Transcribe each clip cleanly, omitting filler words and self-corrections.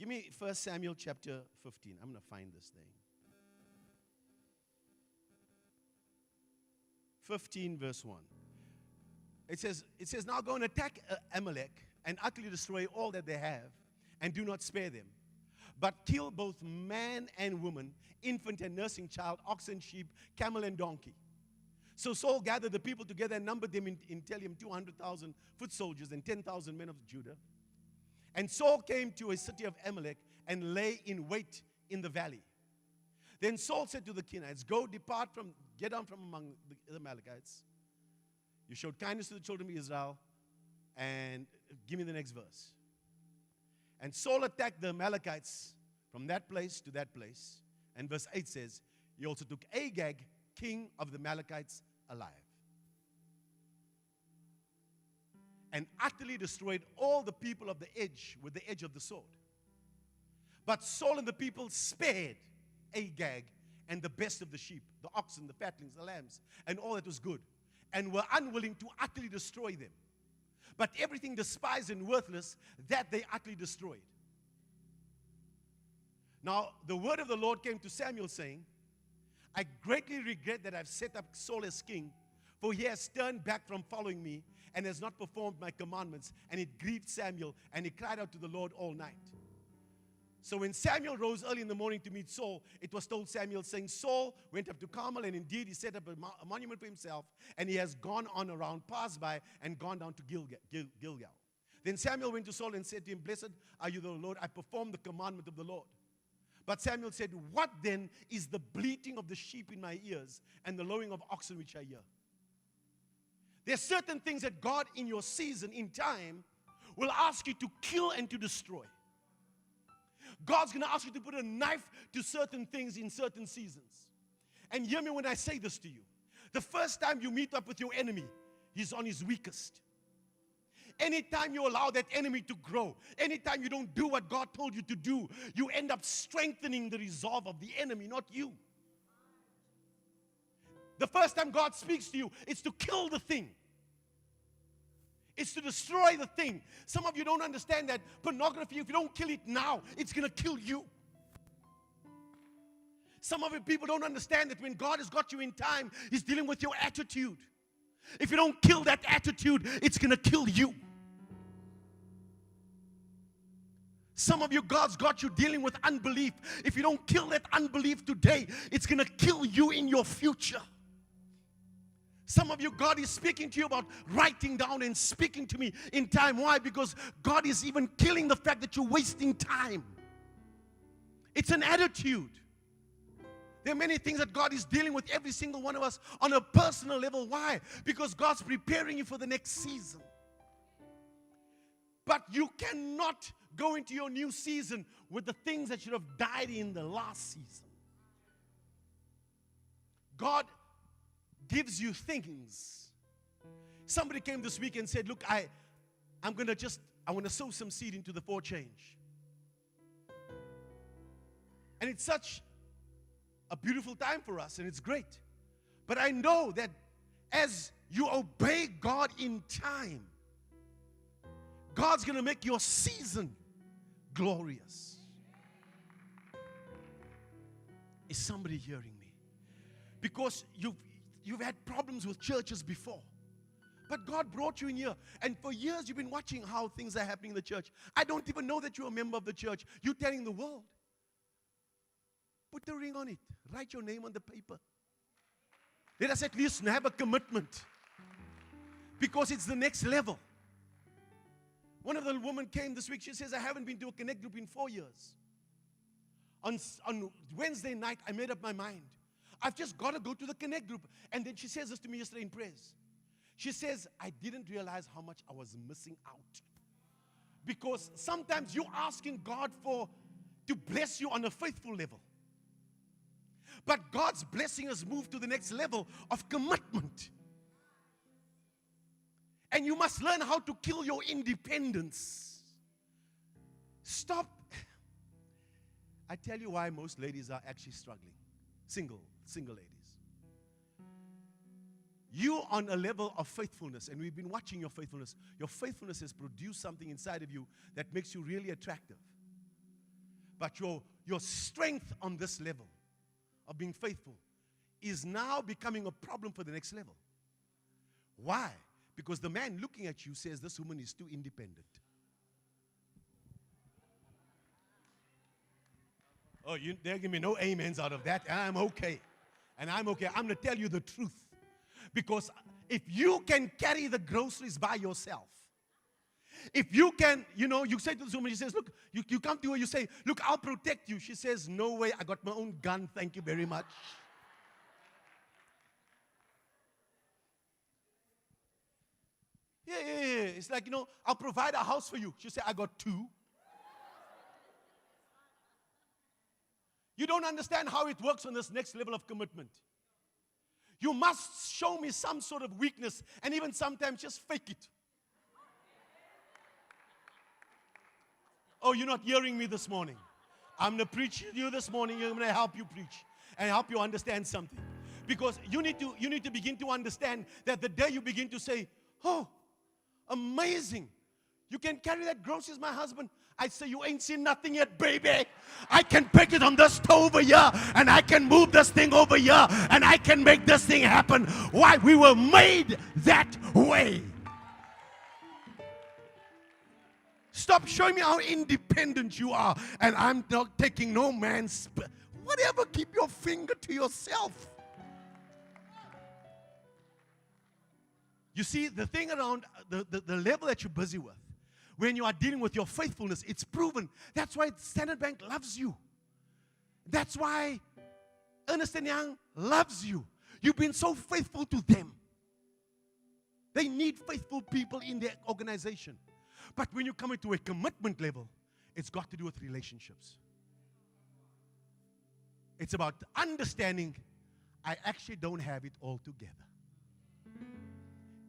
Give me 1 Samuel chapter 15. I'm going to find this thing. 15 verse 1. It says, now go and attack Amalek and utterly destroy all that they have, and do not spare them, but kill both man and woman, infant and nursing child, oxen, sheep, camel and donkey. So Saul gathered the people together and numbered them in Telium 200,000 foot soldiers and 10,000 men of Judah. And Saul came to a city of Amalek and lay in wait in the valley. Then Saul said to the Kenites, get down from among the Amalekites. You showed kindness to the children of Israel. And give me the next verse. And Saul attacked the Amalekites from that place to that place. And verse 8 says, he also took Agag, king of the Amalekites, alive, and utterly destroyed all the people of the edge with the edge of the sword. But Saul and the people spared Agag and the best of the sheep, the oxen, the fatlings, the lambs, and all that was good, and were unwilling to utterly destroy them. But everything despised and worthless, that they utterly destroyed. Now, the word of the Lord came to Samuel, saying, I greatly regret that I've set up Saul as king, for he has turned back from following me and has not performed my commandments. And it grieved Samuel, and he cried out to the Lord all night. So when Samuel rose early in the morning to meet Saul, it was told Samuel, saying, Saul went up to Carmel, and indeed he set up a monument for himself, and he has gone on around, passed by, and gone down to Gilgal. Then Samuel went to Saul and said to him, Blessed are you, the Lord, I performed the commandment of the Lord. But Samuel said, what then is the bleating of the sheep in my ears and the lowing of oxen which I hear? There are certain things that God in your season, in time, will ask you to kill and to destroy. God's going to ask you to put a knife to certain things in certain seasons. And hear me when I say this to you. The first time you meet up with your enemy, he's on his weakest. Anytime you allow that enemy to grow, anytime you don't do what God told you to do, you end up strengthening the resolve of the enemy, not you. The first time God speaks to you, it's to kill the thing. It's to destroy the thing. Some of you don't understand that pornography, if you don't kill it now, it's going to kill you. Some of you people don't understand that when God has got you in time, He's dealing with your attitude. If you don't kill that attitude, it's going to kill you. Some of you, God's got you dealing with unbelief. If you don't kill that unbelief today, it's going to kill you in your future. Some of you, God is speaking to you about writing down and speaking to me in time. Why? Because God is even killing the fact that you're wasting time. It's an attitude. There are many things that God is dealing with every single one of us on a personal level. Why? Because God's preparing you for the next season. But you cannot go into your new season with the things that should have died in the last season. God gives you things. Somebody came this week and said, look, I want to sow some seed into the For Change. And it's such a beautiful time for us, and it's great. But I know that as you obey God in time, God's going to make your season glorious. Is somebody hearing me? Because you've had problems with churches before. But God brought you in here. And for years you've been watching how things are happening in the church. I don't even know that you're a member of the church. You're telling the world. Put the ring on it. Write your name on the paper. Let us at least have a commitment. Because it's the next level. One of the women came this week. She says, I haven't been to a Connect group in 4 years. On Wednesday night, I made up my mind. I've just got to go to the Connect group. And then she says this to me yesterday in prayers. She says, I didn't realize how much I was missing out. Because sometimes you're asking God to bless you on a faithful level. But God's blessing has moved to the next level of commitment. And you must learn how to kill your independence. Stop. I tell you why most ladies are actually struggling. Single ladies. You on a level of faithfulness, and we've been watching your faithfulness. Your faithfulness has produced something inside of you that makes you really attractive. But your strength on this level of being faithful is now becoming a problem for the next level. Why? Because the man looking at you says this woman is too independent. Oh, they're giving me no amens out of that, and I'm okay. And I'm okay. I'm going to tell you the truth. Because if you can carry the groceries by yourself, if you can, you say to this woman, she says, look, you come to her, you say, look, I'll protect you. She says, no way, I got my own gun, thank you very much. Yeah. It's like, I'll provide a house for you. She said, I got two. You don't understand how it works on this next level of commitment. You must show me some sort of weakness, and even sometimes just fake it. Oh, you're not hearing me this morning. I'm going to preach to you this morning. I'm going to help you preach and help you understand something. Because you need to begin to understand that the day you begin to say, oh, amazing. You can carry that groceries, my husband. I say, you ain't seen nothing yet, baby. I can pick it on the stove over here, and I can move this thing over here, and I can make this thing happen. Why? We were made that way. Stop showing me how independent you are, and I'm not taking no man's. Whatever, keep your finger to yourself. You see, the thing around the level that you're busy with, when you are dealing with your faithfulness, it's proven. That's why Standard Bank loves you. That's why Ernst & Young loves you. You've been so faithful to them. They need faithful people in their organization. But when you come into a commitment level, it's got to do with relationships. It's about understanding I actually don't have it all together.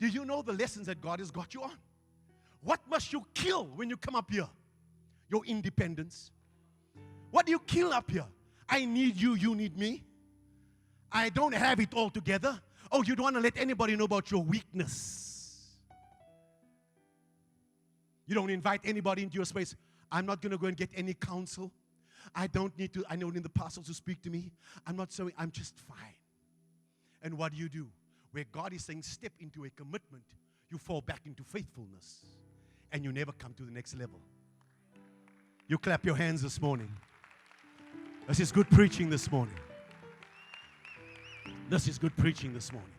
Do you know the lessons that God has got you on? What must you kill when you come up here? Your independence. What do you kill up here? I need you, you need me. I don't have it all together. Oh, you don't want to let anybody know about your weakness. You don't invite anybody into your space. I'm not going to go and get any counsel. I don't need the pastors to speak to me. I'm just fine. And what do? Where God is saying step into a commitment, you fall back into faithfulness. And you never come to the next level. You clap your hands this morning. This is good preaching this morning. This is good preaching this morning.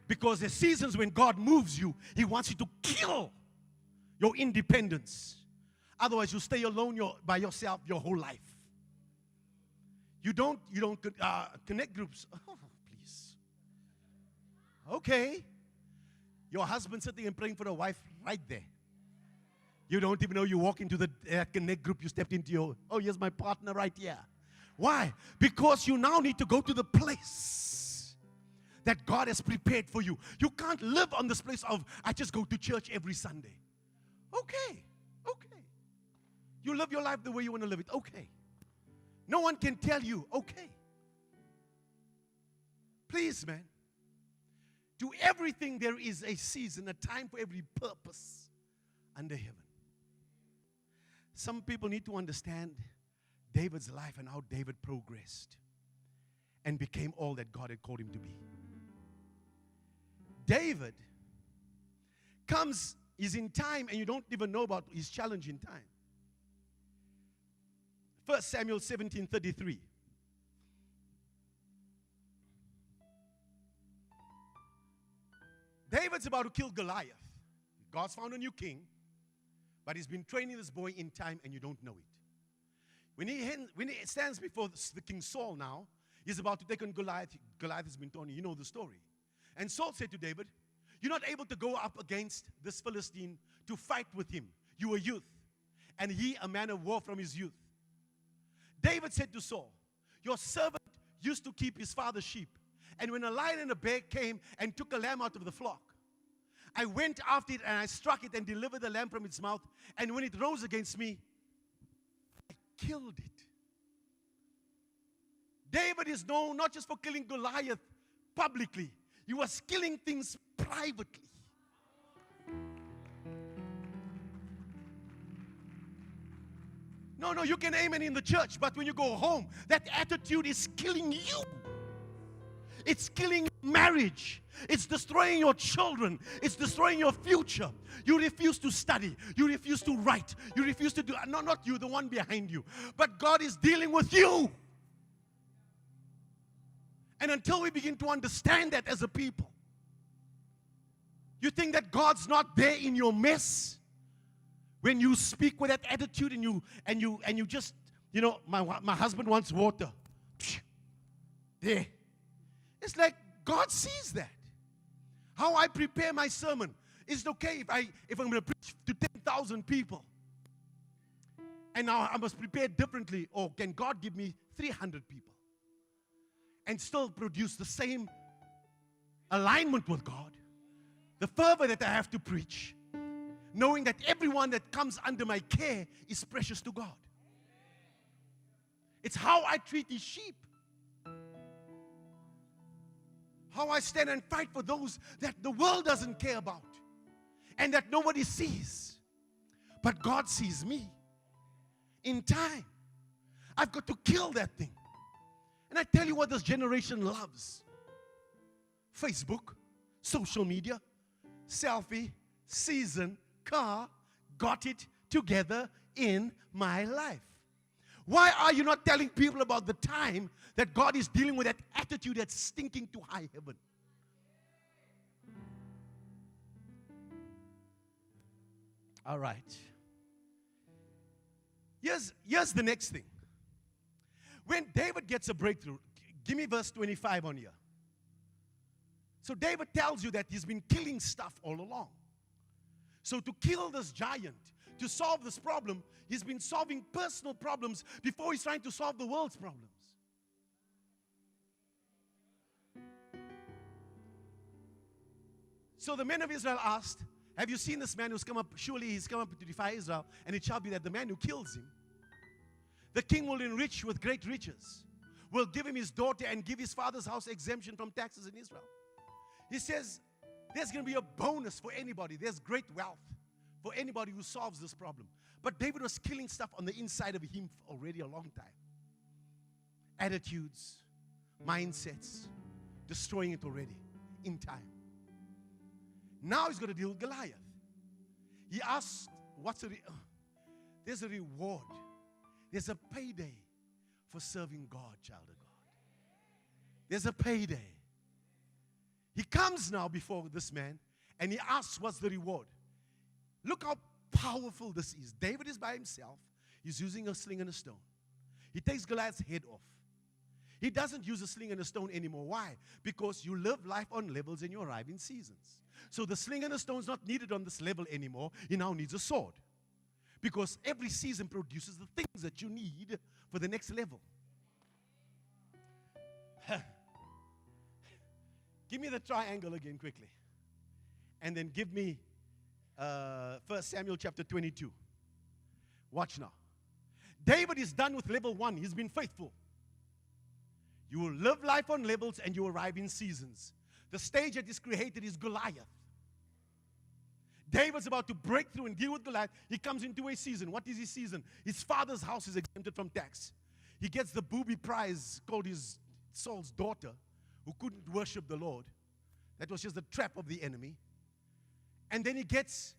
Because there's seasons when God moves you, He wants you to kill your independence. Otherwise, you stay alone by yourself your whole life. You don't connect groups. Oh, please. Okay. Your husband sitting and praying for the wife right there. You don't even know you walk into the connect group, you stepped into here's my partner right here. Why? Because you now need to go to the place that God has prepared for you. You can't live on this place of, I just go to church every Sunday. Okay. You live your life the way you want to live it. Okay. No one can tell you, okay. Please, man. To everything there is a season, a time for every purpose under heaven. Some people need to understand David's life and how David progressed and became all that God had called him to be. David is in time, and you don't even know about his challenge in time. 1 Samuel 17:33. David's about to kill Goliath. God's found a new king, but he's been training this boy in time, and you don't know it. When he stands before the King Saul now, he's about to take on Goliath. Goliath has been torn. You know the story. And Saul said to David, you're not able to go up against this Philistine to fight with him. You are youth, and he a man of war from his youth. David said to Saul, your servant used to keep his father's sheep. And when a lion and a bear came and took a lamb out of the flock, I went after it and I struck it and delivered the lamb from its mouth. And when it rose against me, I killed it. David is known not just for killing Goliath publicly. He was killing things privately. No, you can amen in the church, but when you go home, that attitude is killing you. It's killing marriage. It's destroying your children. It's destroying your future. You refuse to study. You refuse to write. You refuse to do, no, not you, the one behind you. But God is dealing with you. And until we begin to understand that as a people, you think that God's not there in your mess. When you speak with that attitude and you just, my husband wants water. There. It's like God sees that. How I prepare my sermon. Is it okay if I'm going to preach to 10,000 people? And now I must prepare differently. Or can God give me 300 people? And still produce the same alignment with God. The fervor that I have to preach. Knowing that everyone that comes under my care is precious to God. It's how I treat His sheep. How I stand and fight for those that the world doesn't care about. And that nobody sees. But God sees me. In time. I've got to kill that thing. And I tell you what this generation loves. Facebook, social media, selfie, season, car, got it together in my life. Why are you not telling people about the time that God is dealing with that attitude that's stinking to high heaven? All right. Here's the next thing. When David gets a breakthrough, give me verse 25 on here. So David tells you that he's been killing stuff all along. So to kill this giant, to solve this problem, he's been solving personal problems before he's trying to solve the world's problems. So the men of Israel asked, have you seen this man who's come up? Surely he's come up to defy Israel, and it shall be that the man who kills him, the king will enrich with great riches, will give him his daughter and give his father's house exemption from taxes in Israel. He says, there's going to be a bonus for anybody. There's great wealth for anybody who solves this problem. But David was killing stuff on the inside of him already a long time. Attitudes, mindsets, destroying it already in time. Now he's going to deal with Goliath. He asked, there's a reward. There's a payday for serving God, child of God. There's a payday. He comes now before this man and he asks, what's the reward? Look how powerful this is. David is by himself. He's using a sling and a stone. He takes Goliath's head off. He doesn't use a sling and a stone anymore. Why? Because you live life on levels and you arrive in seasons. So the sling and the stone is not needed on this level anymore. He now needs a sword. Because every season produces the things that you need for the next level. Give me the triangle again quickly. And then give me 1 Samuel chapter 22. Watch now. David is done with level 1. He's been faithful. You will live life on levels and you arrive in seasons. The stage that is created is Goliath. David's about to break through and deal with Goliath. He comes into a season. What is his season? His father's house is exempted from tax. He gets the booby prize called his Saul's daughter, who couldn't worship the Lord. That was just the trap of the enemy. And then he gets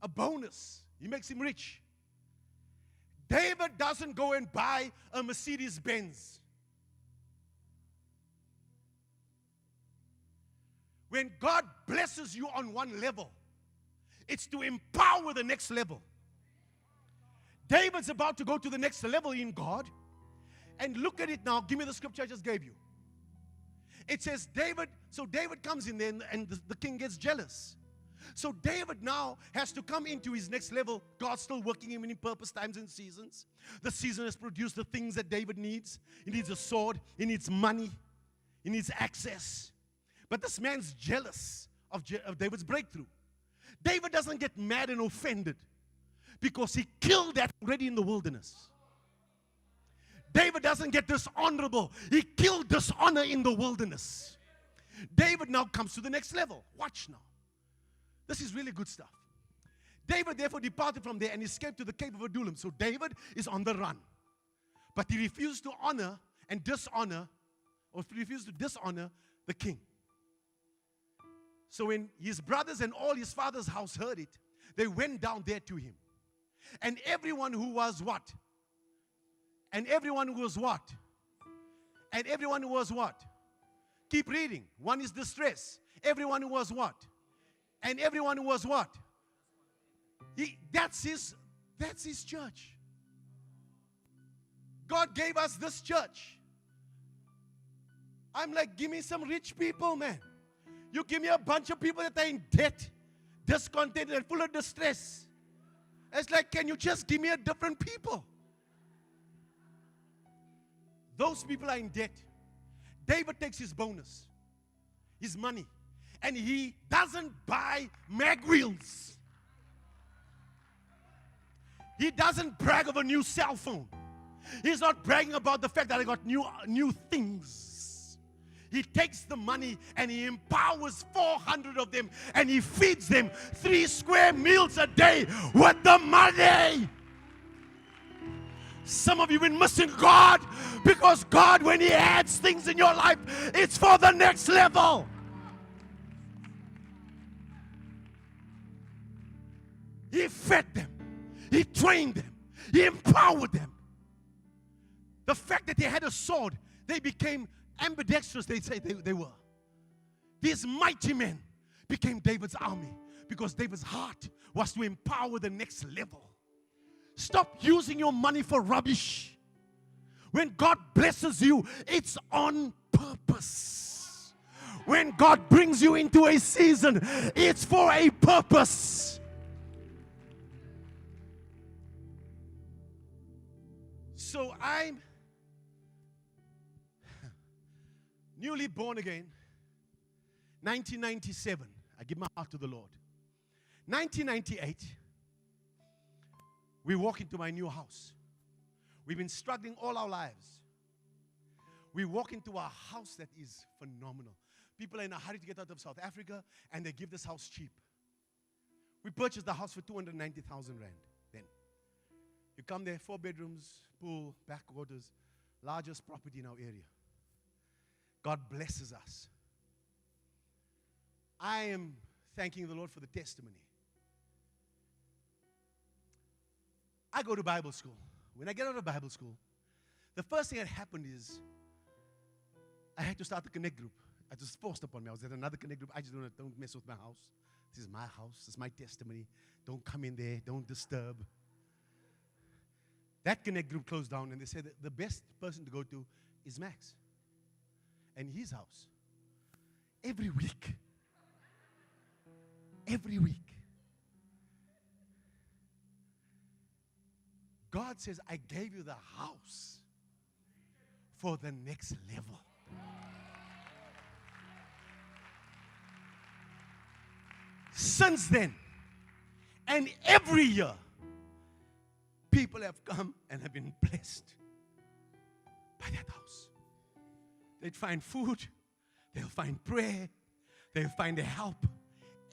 a bonus. He makes him rich. David doesn't go and buy a Mercedes-Benz. When God blesses you on one level, it's to empower the next level. David's about to go to the next level in God. And look at it now. Give me the scripture I just gave you. It says David comes in there and the king gets jealous. So David now has to come into his next level. God's still working him in purpose, times and seasons. The season has produced the things that David needs. He needs a sword. He needs money. He needs access. But this man's jealous of David's breakthrough. David doesn't get mad and offended because he killed that already in the wilderness. David doesn't get dishonorable. He killed dishonor in the wilderness. David now comes to the next level. Watch now. This is really good stuff. David therefore departed from there and escaped to the cave of Adullam. So David is on the run. But he refused to honor and dishonor, or refused to dishonor the king. So when his brothers and all his father's house heard it, they went down there to him. And everyone who was what? And everyone who was what? And everyone who was what? Keep reading. One is distress. Everyone who was what? And everyone who was what? That's his church. God gave us this church. I'm like, give me some rich people, man. You give me a bunch of people that are in debt, discontented, and full of distress. It's like, can you just give me a different people? Those people are in debt. David takes his bonus, his money, and he doesn't buy mag wheels. He doesn't brag of a new cell phone. He's not bragging about the fact that I got new things. He takes the money and he empowers 400 of them and he feeds them 3 square meals a day with the money. Some of you have been missing God because God, when He adds things in your life, it's for the next level. He fed them. He trained them. He empowered them. The fact that they had a sword, they became ambidextrous, they say they were. These mighty men became David's army because David's heart was to empower the next level. Stop using your money for rubbish. When God blesses you, it's on purpose. When God brings you into a season, it's for a purpose. So I'm newly born again. 1997, I give my heart to the Lord. 1998, we walk into my new house. We've been struggling all our lives. We walk into a house that is phenomenal. People are in a hurry to get out of South Africa, and they give this house cheap. We purchased the house for 290,000 rand then. You come there, 4 bedrooms, pool, backwaters, largest property in our area. God blesses us. I am thanking the Lord for the testimony. I go to Bible school. When I get out of Bible school, the first thing that happened is I had to start the Connect group. It was forced upon me. I was at another Connect group. I just don't mess with my house. This is my house. This is my testimony. Don't come in there. Don't disturb. That Connect group closed down, and they said that the best person to go to is Max and his house. Every week. Every week. God says, I gave you the house for the next level. Since then, and every year, people have come and have been blessed by that house. They'd find food, they'll find prayer, they'll find help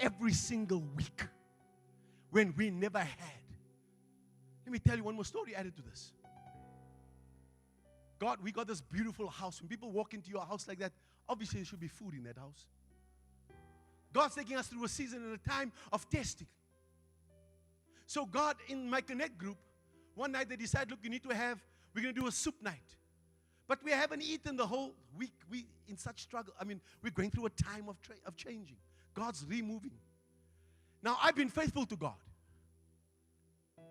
every single week when we never had. Let me tell you one more story added to this. God, we got this beautiful house. When people walk into your house like that, obviously there should be food in that house. God's taking us through a season and a time of testing. So God, in my Connect group, one night they decided, look, we're going to do a soup night. But we haven't eaten the whole week. We in such struggle. I mean, we're going through a time of changing. God's removing. Now, I've been faithful to God.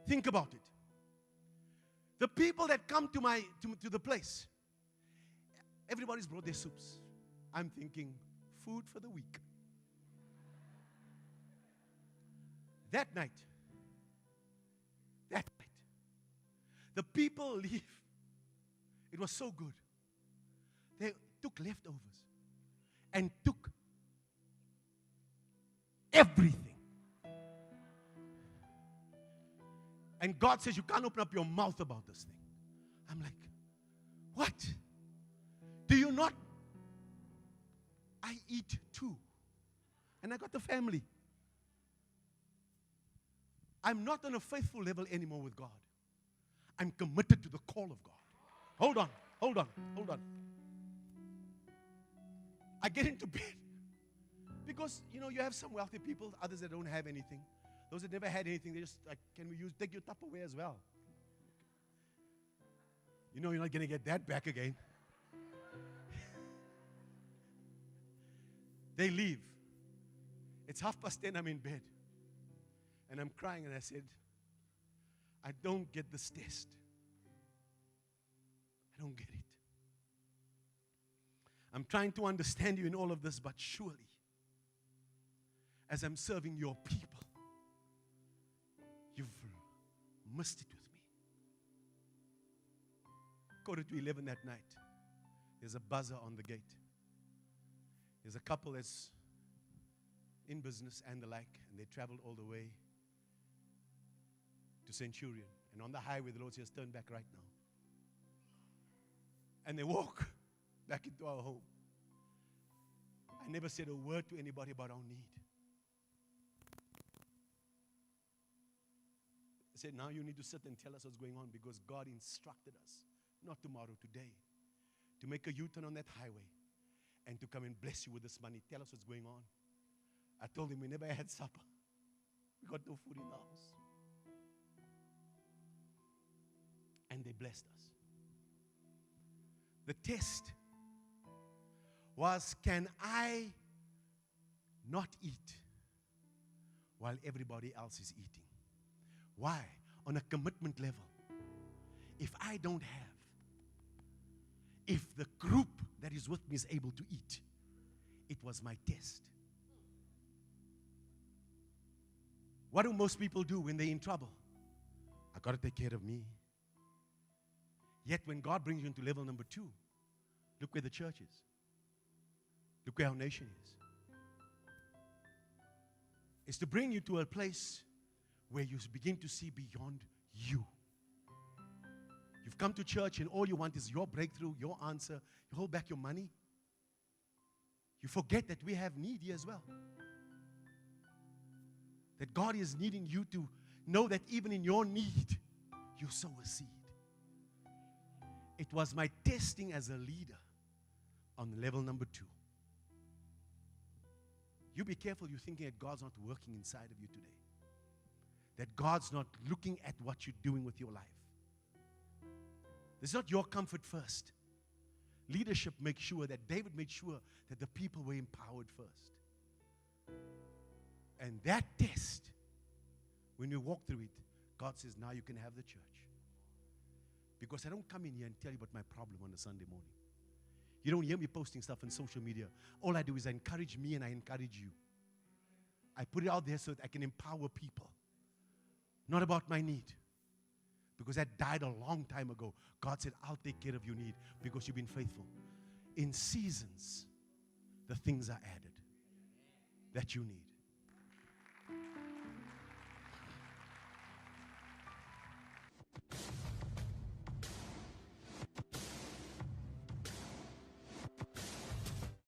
Think about it. The people that come to the place, everybody's brought their soups. I'm thinking, food for the week. That night, the people leave. It was so good. They took leftovers and took everything. And God says, you can't open up your mouth about this thing. I'm like, what? Do you not? I eat too. And I got the family. I'm not on a faithful level anymore with God. I'm committed to the call of God. Hold on, hold on, hold on. I get into bed because, you have some wealthy people, others that don't have anything. Those that never had anything, they just like, can we take your Tupperware as well? You're not going to get that back again. They leave. It's 10:30, I'm in bed. And I'm crying, and I said, I don't get this test. I don't get it. I'm trying to understand you in all of this, but surely, as I'm serving your people, you've missed it with me. 11:15 that night, there's a buzzer on the gate. There's a couple that's in business and the like, and they traveled all the way to Centurion. And on the highway, the Lord says, turn back right now. And they walk back into our home. I never said a word to anybody about our need. I said, now you need to sit and tell us what's going on, because God instructed us, not tomorrow, today, to make a U-turn on that highway and to come and bless you with this money. Tell us what's going on. I told him we never had supper. We got no food in the house. And they blessed us. The test was, can I not eat while everybody else is eating? Why? On a commitment level. If I don't have, if the group that is with me is able to eat, it was my test. What do most people do when they're in trouble? I got to take care of me. Yet when God brings you into level number 2, look where the church is. Look where our nation is. It's to bring you to a place where you begin to see beyond you. You've come to church and all you want is your breakthrough, your answer. You hold back your money. You forget that we have need here as well. That God is needing you to know that even in your need, you sow a seed. It was my testing as a leader on level number 2. You be careful you're thinking that God's not working inside of you today. That God's not looking at what you're doing with your life. It's not your comfort first. Leadership makes sure that David made sure that the people were empowered first. And that test, when we walk through it, God says, now you can have the church. Because I don't come in here and tell you about my problem on a Sunday morning. You don't hear me posting stuff on social media. All I do is I encourage me and I encourage you. I put it out there so that I can empower people. Not about my need. Because that died a long time ago. God said, I'll take care of your need because you've been faithful. In seasons, the things are added that you need.